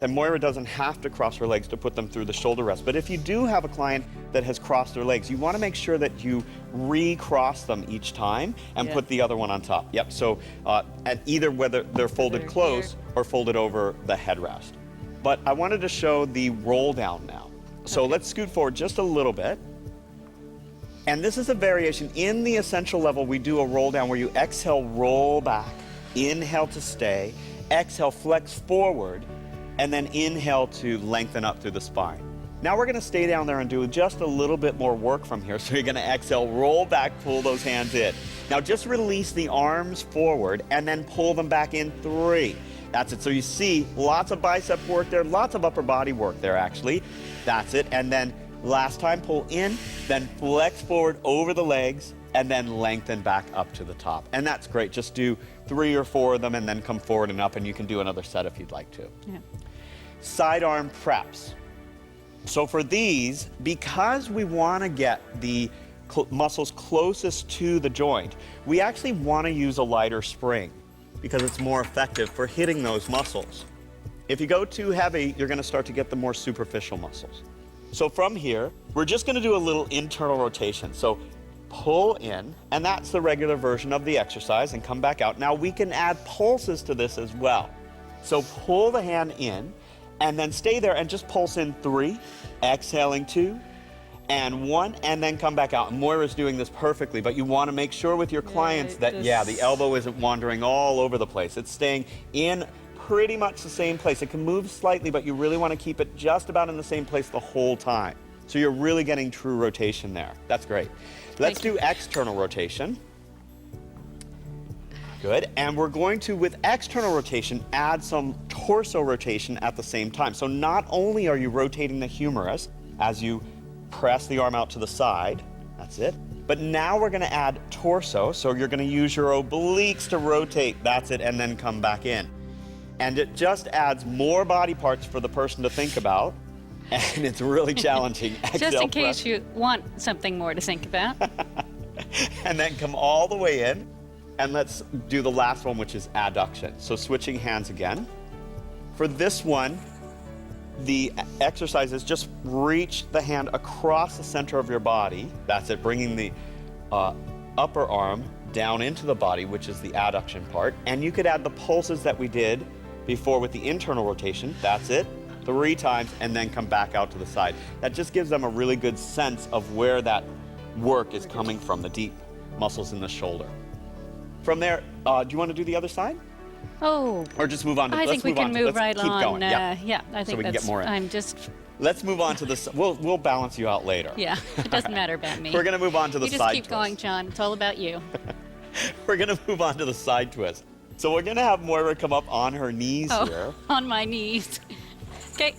And Moira doesn't have to cross her legs to put them through the shoulder rest. But if you do have a client that has crossed their legs, you want to make sure that you recross them each time and put the other one on top. Yep, so at either whether they're folded close or folded over the headrest. But I wanted to show the roll down now. So let's scoot forward just a little bit. And this is a variation. In the essential level, we do a roll down where you exhale, roll back, inhale to stay, exhale, flex forward, and then inhale to lengthen up through the spine. Now we're gonna stay down there and do just a little bit more work from here. So you're gonna exhale, roll back, pull those hands in. Now just release the arms forward and then pull them back in 3. That's it. So you see lots of bicep work there, lots of upper body work there actually. That's it. And then last time, pull in, then flex forward over the legs, and then lengthen back up to the top. And that's great. Just do 3 or 4 of them and then come forward and up, and you can do another set if you'd like to. Yeah. Sidearm preps. So for these, because we want to get the muscles closest to the joint, we actually want to use a lighter spring because it's more effective for hitting those muscles. If you go too heavy, you're going to start to get the more superficial muscles. So from here, we're just going to do a little internal rotation. So pull in, and that's the regular version of the exercise, and come back out. Now we can add pulses to this as well. So pull the hand in, and then stay there and just pulse in 3, exhaling 2, and 1, and then come back out. And Moira's doing this perfectly, but you want to make sure with your clients that, the elbow isn't wandering all over the place. It's staying in pretty much the same place. It can move slightly, but you really want to keep it just about in the same place the whole time. So you're really getting true rotation there. That's great. Let's do external rotation. Good, and we're going to, with external rotation, add some torso rotation at the same time. So not only are you rotating the humerus as you press the arm out to the side, that's it, but now we're gonna add torso, so you're gonna use your obliques to rotate, that's it, and then come back in. And it just adds more body parts for the person to think about, and it's really challenging. Just in case you want something more to think about. And then come all the way in. And let's do the last one, which is adduction. So switching hands again. For this one, the exercise is just reach the hand across the center of your body. That's it, bringing the upper arm down into the body, which is the adduction part. And you could add the pulses that we did before with the internal rotation. That's it, 3 times, and then come back out to the side. That just gives them a really good sense of where that work is coming from, the deep muscles in the shoulder. From there, do you want to do the other side? Oh. Or just move on to, I think we can move right on. Going. Yeah, I think so we can get more in. I'm just... Let's move on to the, we'll balance you out later. Yeah, it doesn't matter about me. We're going to move on to the side twist. You just keep going, John. It's all about you. We're going to move on to the side twist. So we're going to have Moira come up on her knees here. On my knees. Okay.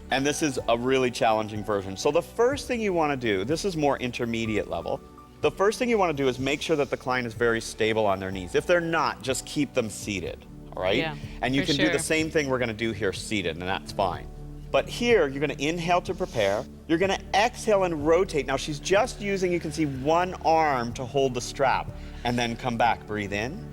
And this is a really challenging version. So the first thing you want to do, this is more intermediate level. The first thing you want to do is make sure that the client is very stable on their knees. If they're not, just keep them seated, all right? Yeah, and you can do the same thing we're going to do here seated, and that's fine. But here, you're going to inhale to prepare. You're going to exhale and rotate. Now, she's just using, you can see, one arm to hold the strap, and then come back. Breathe in,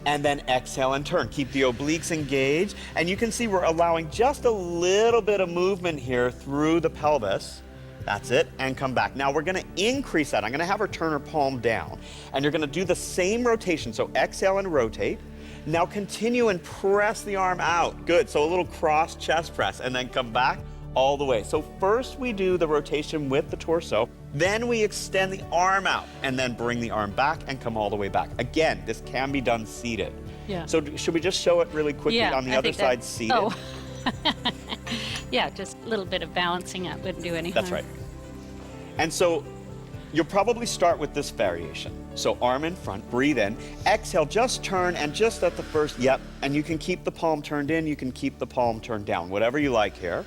and then exhale and turn. Keep the obliques engaged, and you can see we're allowing just a little bit of movement here through the pelvis. That's it, and come back. Now we're gonna increase that. I'm gonna have her turn her palm down, and you're gonna do the same rotation. So exhale and rotate. Now continue and press the arm out. Good, so a little cross chest press, and then come back all the way. So first we do the rotation with the torso, then we extend the arm out, and then bring the arm back and come all the way back. Again, this can be done seated. Yeah. So should we just show it really quickly on the other side seated? Oh. Yeah, just a little bit of balancing out wouldn't do any harm. That's right. And so you'll probably start with this variation. So arm in front, breathe in, exhale, just turn, and just at the first, and you can keep the palm turned in, you can keep the palm turned down, whatever you like here.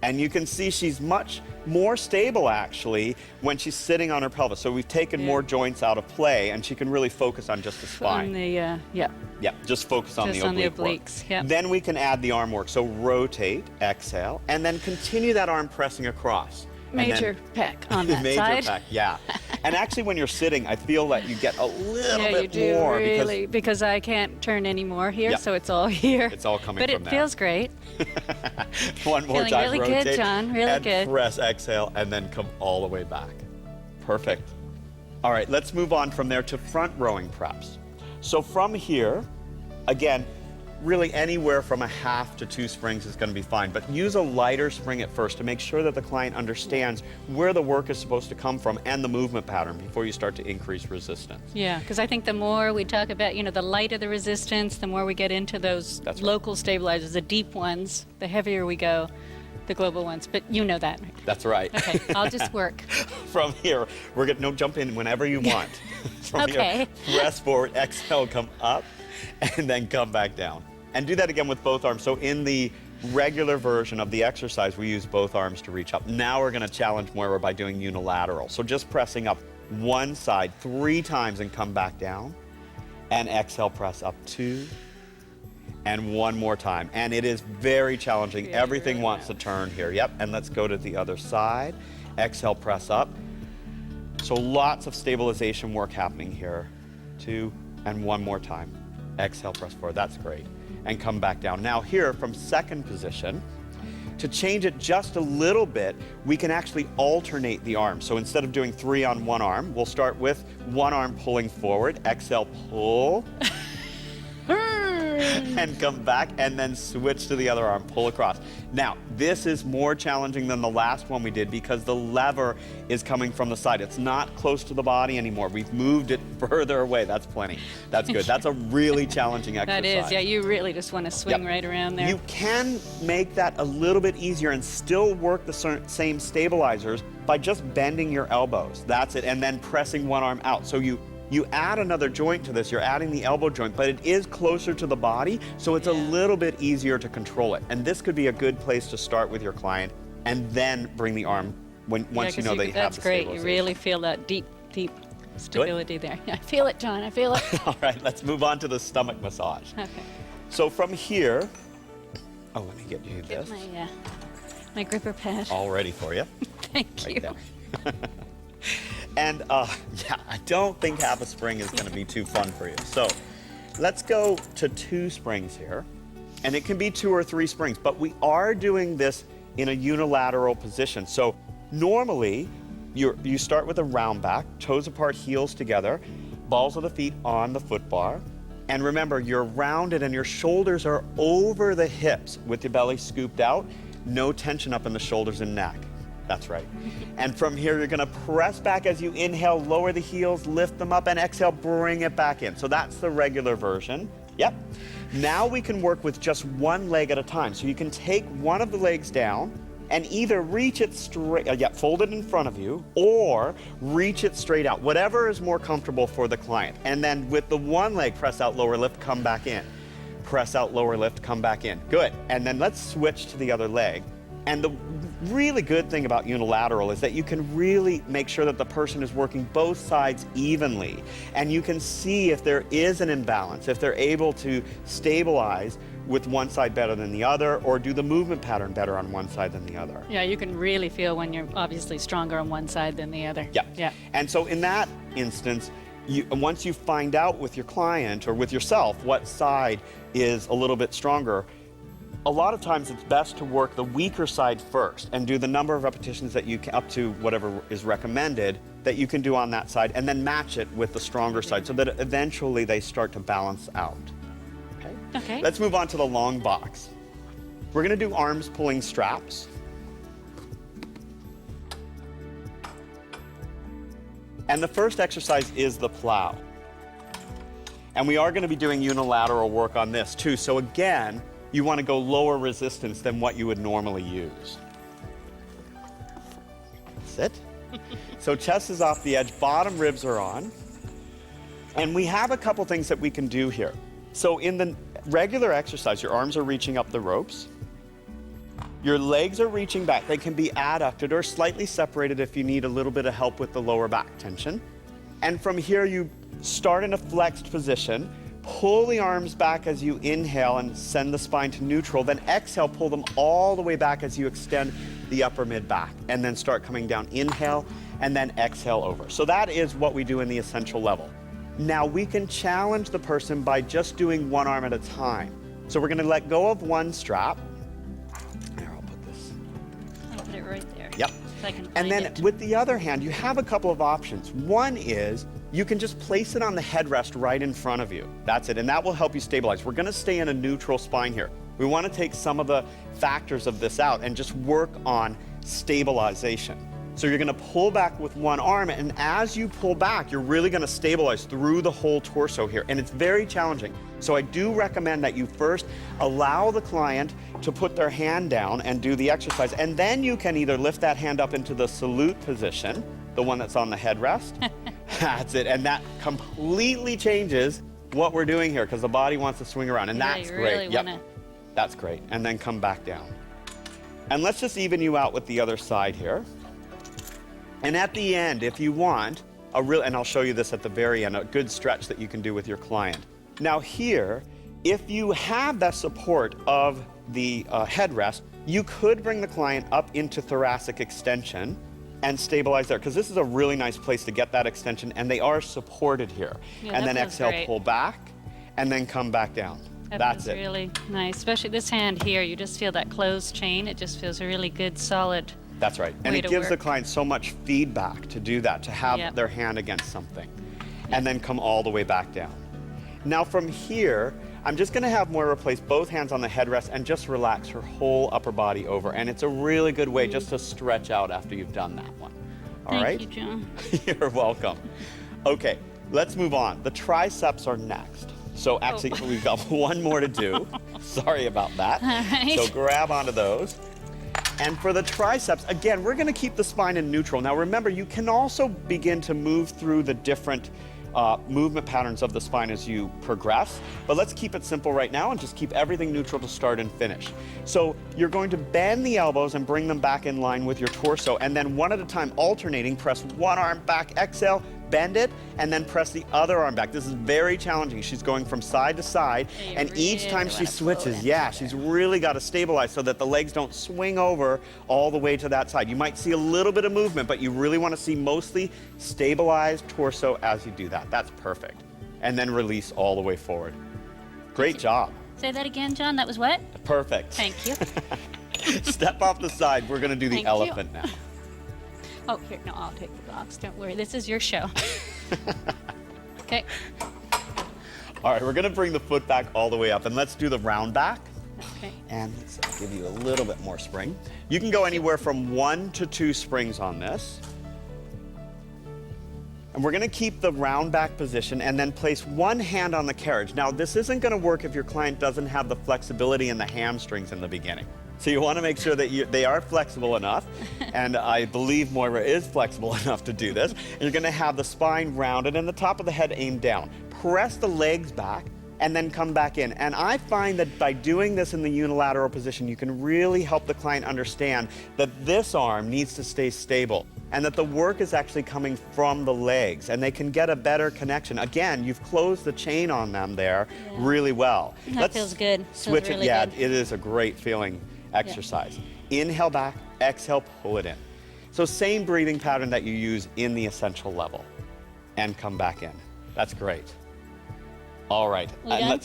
And you can see she's much more stable, actually, when she's sitting on her pelvis. So we've taken more joints out of play, and she can really focus on just the spine. On the, just focus on the just on the obliques. obliques, yep. Then we can add the arm work. So rotate, exhale, and then continue that arm pressing across. Major pec on that major side. pec, yeah. And actually, when you're sitting, I feel that you get a little Yeah, bit you do more really, because I can't turn any more here, Yep. so it's all here. It's all coming but from it there. feels great. One more Feeling time, really rotate. good, John, really and good. Press, exhale, and then come all the way back. Perfect. All right, let's move on from there to front rowing preps. So from here, again, really anywhere from a half to 2 springs is going to be fine, but use a lighter spring at first to make sure that the client understands where the work is supposed to come from and the movement pattern before you start to increase resistance. Yeah, because I think the more we talk about, the lighter the resistance, the more we get into those That's right. local stabilizers, the deep ones, the heavier we go, the global ones. But you know that. That's right. Okay, I'll just work. From here, we're going to jump in whenever you want. From Okay. here, press forward, exhale, come up, and then come back down. And do that again with both arms. So in the regular version of the exercise, we use both arms to reach up. Now we're going to challenge more by doing unilateral. So just pressing up one side 3 times and come back down. And exhale, press up 2. And one more time. And it is very challenging. Yeah, Everything really wants to turn here. Yep. And let's go to the other side. Exhale, press up. So lots of stabilization work happening here. 2, and one more time. Exhale, press forward. That's great. And come back down. Now here, from second position, to change it just a little bit, we can actually alternate the arms. So instead of doing 3 on one arm, we'll start with one arm pulling forward. Exhale, pull. And come back, and then switch to the other arm, pull across. Now, this is more challenging than the last one we did because the lever is coming from the side. It's not close to the body anymore. We've moved it further away. That's plenty. That's good. That's a really challenging exercise. That is, yeah, you really just want to swing Yep. right around there. You can make that a little bit easier and still work the same stabilizers by just bending your elbows. That's it, and then pressing one arm out. So you add another joint to this, you're adding the elbow joint, but it is closer to the body, so it's a little bit easier to control it. And this could be a good place to start with your client and then bring the arm once you know they have that's the great. You stabilization. really feel that deep stability there. Yeah, I feel it, John. I feel it. All right, let's move on to the stomach massage. Okay. So from here, let me get you Get this. my gripper pad. All ready for you. Thank you. Right there. And yeah, I don't think half a spring is going to be too fun for you. So let's go to 2 springs here. And it can be 2 or 3 springs, but we are doing this in a unilateral position. So normally you start with a round back, toes apart, heels together, balls of the feet on the foot bar. And remember, you're rounded and your shoulders are over the hips with your belly scooped out. No tension up in the shoulders and neck. That's right. And from here, you're going to press back as you inhale, lower the heels, lift them up, and exhale, bring it back in. So that's the regular version. Yep. Now we can work with just one leg at a time. So you can take one of the legs down and either reach it straight, fold it in front of you, or reach it straight out, whatever is more comfortable for the client. And then with the one leg, press out, lower, lift, come back in. Press out, lower, lift, come back in. Good. And then let's switch to the other leg. And the really good thing about unilateral is that you can really make sure that the person is working both sides evenly. And you can see if there is an imbalance, if they're able to stabilize with one side better than the other, or do the movement pattern better on one side than the other. Yeah, you can really feel when you're obviously stronger on one side than the other. Yeah. Yeah. And so in that instance, once you find out with your client or with yourself what side is a little bit stronger, a lot of times it's best to work the weaker side first and do the number of repetitions that you can, up to whatever is recommended, that you can do on that side, and then match it with the stronger side so that eventually they start to balance out. Okay. Let's move on to the long box. We're going to do arms pulling straps. And the first exercise is the plow. And we are going to be doing unilateral work on this too. So again, you want to go lower resistance than what you would normally use. Sit. So chest is off the edge, bottom ribs are on. And we have a couple things that we can do here. So in the regular exercise, your arms are reaching up the ropes. Your legs are reaching back. They can be adducted or slightly separated if you need a little bit of help with the lower back tension. And from here, you start in a flexed position. Pull the arms back as you inhale and send the spine to neutral. Then exhale, pull them all the way back as you extend the upper mid back, and then start coming down. Inhale, and then exhale over. So that is what we do in the essential level. Now we can challenge the person by just doing one arm at a time. So we're gonna let go of one strap. Here, I'll put this. I'll put it right there. Yep. So I can And find then it. with the other hand, you have a couple of options. One is you can just place it on the headrest right in front of you. That's it, and that will help you stabilize. We're gonna stay in a neutral spine here. We wanna take some of the factors of this out and just work on stabilization. So you're gonna pull back with one arm, and as you pull back, you're really gonna stabilize through the whole torso here, and it's very challenging. So I do recommend that you first allow the client to put their hand down and do the exercise, and then you can either lift that hand up into the salute position, the one that's on the headrest. That's it, and that completely changes what we're doing here, because the body wants to swing around, and Yeah, that's you great. really Yep. wanna- That's great, and then come back down. And let's just even you out with the other side here. And at the end, if you want, and I'll show you this at the very end, a good stretch that you can do with your client. Now here, if you have that support of the headrest, you could bring the client up into thoracic extension and stabilize there, because this is a really nice place to get that extension, and they are supported here. Yeah, and that then feels exhale, great. pull back, and then come back down. That's feels it. really nice, especially this hand here. You just feel that closed chain. It just feels a really good, solid. That's right. And way it to gives the work. client so much feedback to do that, to have Yep. their hand against something. And then come all the way back down. Now from here, I'm just gonna have Moira place both hands on the headrest and just relax her whole upper body over. And it's a really good way just to stretch out after you've done that one. All right? Thank you, John. You're welcome. Okay, let's move on. The triceps are next. So actually, we've got one more to do. Sorry about that. All right. So grab onto those. And for the triceps, again, we're gonna keep the spine in neutral. Now remember, you can also begin to move through the different movement patterns of the spine as you progress, but let's keep it simple right now and just keep everything neutral to start and finish. So you're going to bend the elbows and bring them back in line with your torso, and then one at a time, alternating, press one arm back, exhale, bend it, and then press the other arm back. This is very challenging. She's going from side to side, Yeah, you and each really time she wanna pull switches, in yeah, she's really got to stabilize so that the legs don't swing over all the way to that side. You might see a little bit of movement, but you really want to see mostly stabilized torso as you do that. That's perfect. And then release all the way forward. Great job. Say that again, John. That was what? Perfect. Thank you. Step off the side. We're going to do the Thank you. elephant now. Oh, here. No, I'll take the box. Don't worry. This is your show. Okay. All right, we're going to bring the foot back all the way up, and let's do the round back. Okay. And let's give you a little bit more spring. You can go anywhere from 1 to 2 springs on this. And we're gonna keep the round back position and then place one hand on the carriage. Now, this isn't gonna work if your client doesn't have the flexibility in the hamstrings in the beginning. So you wanna make sure that they are flexible enough, and I believe Moira is flexible enough to do this. And you're gonna have the spine rounded and the top of the head aimed down. Press the legs back, and then come back in. And I find that by doing this in the unilateral position, you can really help the client understand that this arm needs to stay stable and that the work is actually coming from the legs, and they can get a better connection. Again, you've closed the chain on them there really well. That feels good. Feels Switch really it. Yeah, good. it is a great feeling exercise. Inhale back, exhale, pull it in. So same breathing pattern that you use in the essential level, and come back in. That's great. All right, done?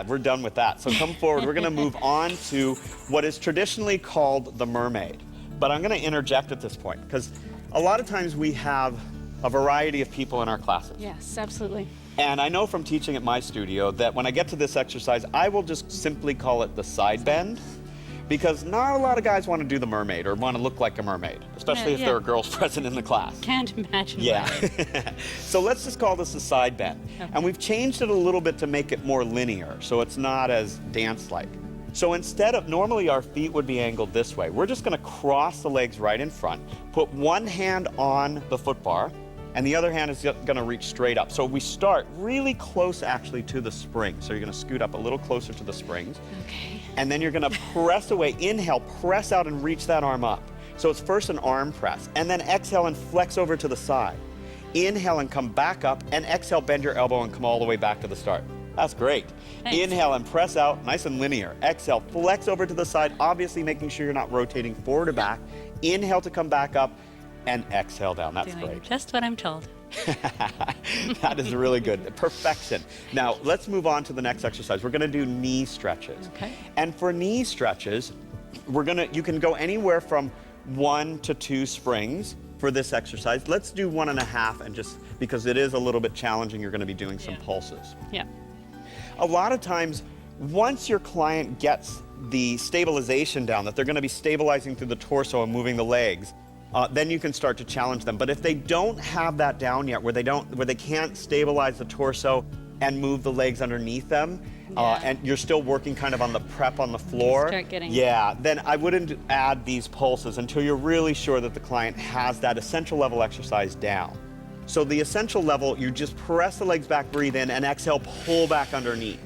we're done with that. So come forward, we're gonna move on to what is traditionally called the mermaid. But I'm gonna interject at this point, because a lot of times we have a variety of people in our classes. Yes, absolutely. And I know from teaching at my studio that when I get to this exercise, I will just simply call it the side bend, because not a lot of guys want to do the mermaid or want to look like a mermaid, especially if Yeah. there are girls present in the class. Can't imagine. Yeah. why. So let's just call this a side bend. Okay. And we've changed it a little bit to make it more linear, so it's not as dance-like. So instead of, normally our feet would be angled this way, we're just gonna cross the legs right in front, put one hand on the foot bar, and the other hand is gonna reach straight up. So we start really close actually to the spring. So you're gonna scoot up a little closer to the springs. Okay. And then you're gonna press away, inhale, press out and reach that arm up. So it's first an arm press, and then exhale and flex over to the side. Inhale and come back up, and exhale, bend your elbow and come all the way back to the start. That's great. Thanks. Inhale and press out, nice and linear. Exhale, flex over to the side, obviously making sure you're not rotating forward or back. Inhale to come back up, and exhale down. That's Doing great. just what I'm told. That is really good. Perfection. Now, let's move on to the next exercise. We're going to do knee stretches. Okay. And for knee stretches, you can go anywhere from 1 to 2 springs for this exercise. Let's do 1.5, and just because it is a little bit challenging, you're going to be doing some pulses. Yeah. A lot of times, once your client gets the stabilization down, that they're going to be stabilizing through the torso and moving the legs, then you can start to challenge them. But if they don't have that down yet, where they can't stabilize the torso and move the legs underneath them, and you're still working kind of on the prep on the floor, then I wouldn't add these pulses until you're really sure that the client has that essential level exercise down. So the essential level, you just press the legs back, breathe in, and exhale, pull back underneath.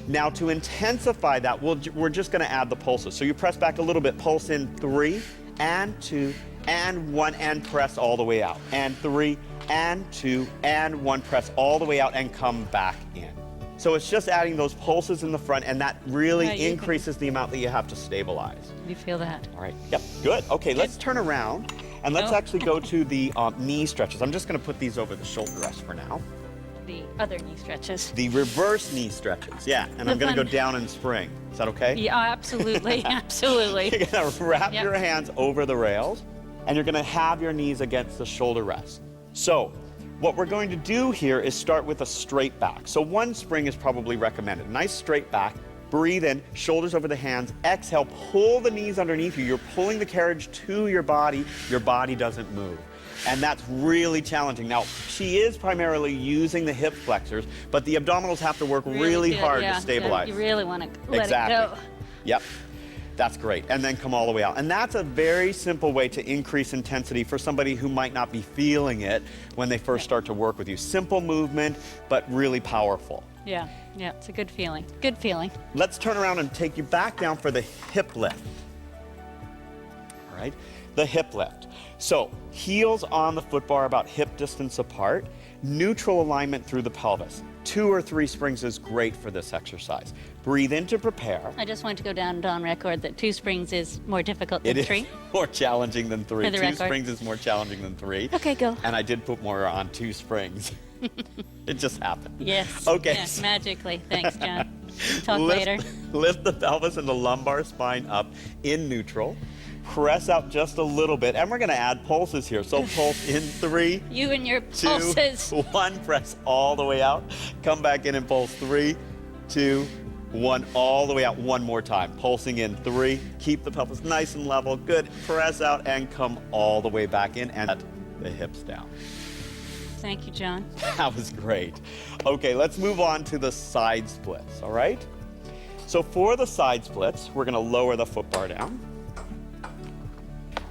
Now to intensify that, we're just going to add the pulses. So you press back a little bit, pulse in 3 and 2 and 1, and press all the way out. And 3 and 2 and 1, press all the way out and come back in. So it's just adding those pulses in the front, and that really increases the amount that you have to stabilize. You feel that? All right. Yep. Good. Okay, let's turn around. And let's actually go to the knee stretches. I'm just going to put these over the shoulder rest for now. The other knee stretches. The reverse knee stretches, yeah. And I'm going to go down and spring. Is that okay? Yeah, absolutely, absolutely. You're going to wrap your hands over the rails, and you're going to have your knees against the shoulder rest. So what we're going to do here is start with a straight back. So 1 spring is probably recommended. Nice straight back. Breathe in, shoulders over the hands. Exhale, pull the knees underneath you. You're pulling the carriage to your body. Your body doesn't move. And that's really challenging. Now, she is primarily using the hip flexors, but the abdominals have to work really hard to stabilize. You really want to let it go. Yep. That's great. And then come all the way out. And that's a very simple way to increase intensity for somebody who might not be feeling it when they first start to work with you. Simple movement, but really powerful. Yeah, it's a good feeling. Good feeling. Let's turn around and take you back down for the hip lift. All right, the hip lift. So heels on the foot bar about hip distance apart, neutral alignment through the pelvis. 2 or 3 springs is great for this exercise. Breathe in to prepare. I just want to go down and on record that 2 springs is more difficult than 3. It is more challenging than 3. For the 2 record. springs is more challenging than 3. Okay, go. And I did put more on 2 springs. It just happened. Yes. Okay. Yes, magically. Thanks, John. Talk later. Lift the pelvis and the lumbar spine up in neutral. Press out just a little bit, and we're going to add pulses here. So pulse in 3, You and your 2, pulses. 1. Press all the way out. Come back in and pulse 3, 2, 1. All the way out. One more time. Pulsing in 3. Keep the pelvis nice and level. Good. Press out and come all the way back in, and let the hips down. Thank you, John. That was great. Okay, let's move on to the side splits, all right? So for the side splits, we're going to lower the foot bar down.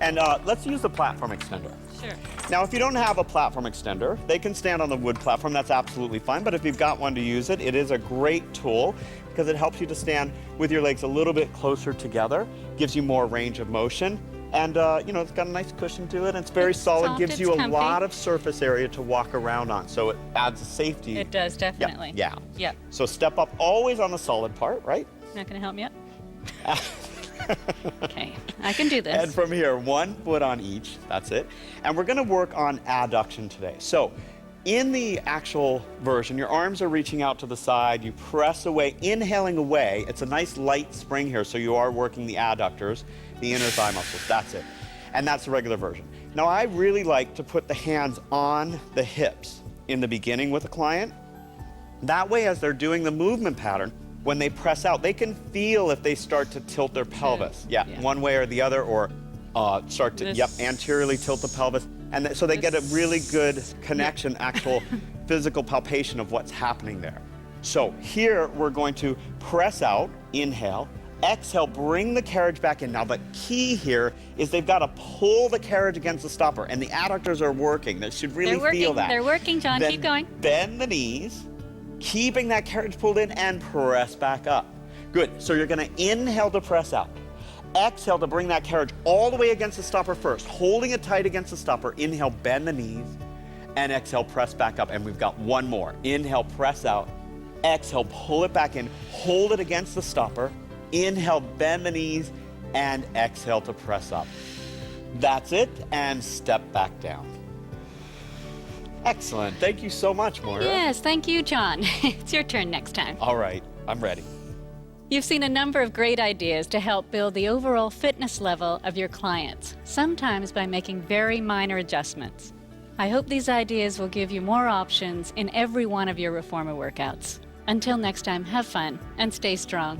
And let's use the platform extender. Sure. Now, if you don't have a platform extender, they can stand on the wood platform. That's absolutely fine. But if you've got one to use it, it is a great tool because it helps you to stand with your legs a little bit closer together, gives you more range of motion. And, it's got a nice cushion to it. And it's very solid, soft, gives you it's a comfy. lot of surface area to walk around on. So it adds a safety. It does, definitely. Yeah. So step up always on the solid part, right? Not going to help me up? Okay, I can do this. And from here, 1 foot on each, that's it. And we're gonna work on adduction today. So in the actual version, your arms are reaching out to the side, you press away, inhaling away. It's a nice light spring here, so you are working the adductors, the inner thigh muscles, that's it. And that's the regular version. Now I really like to put the hands on the hips in the beginning with a client. That way, as they're doing the movement pattern, when they press out, they can feel if they start to tilt their pelvis. Yeah, one way or the other, or start to, anteriorly tilt the pelvis. And so they get a really good connection, actual physical palpation of what's happening there. So here, we're going to press out, inhale, exhale, bring the carriage back in. Now the key here is they've got to pull the carriage against the stopper, and the adductors are working. They should really feel that. They're working, John. Then keep going. Bend the knees, keeping that carriage pulled in, and press back up. Good. So you're going to inhale to press out. Exhale to bring that carriage all the way against the stopper first, holding it tight against the stopper. Inhale, bend the knees, and exhale, press back up. And we've got one more. Inhale, press out, Exhale, pull it back in. Hold it against the stopper. Inhale, bend the knees, and exhale to press up. That's it, and step back down. Excellent. Thank you so much, Moira. Yes, thank you, John. It's your turn next time. All right, I'm ready. You've seen a number of great ideas to help build the overall fitness level of your clients, sometimes by making very minor adjustments. I hope these ideas will give you more options in every one of your Reformer workouts. Until next time, have fun and stay strong.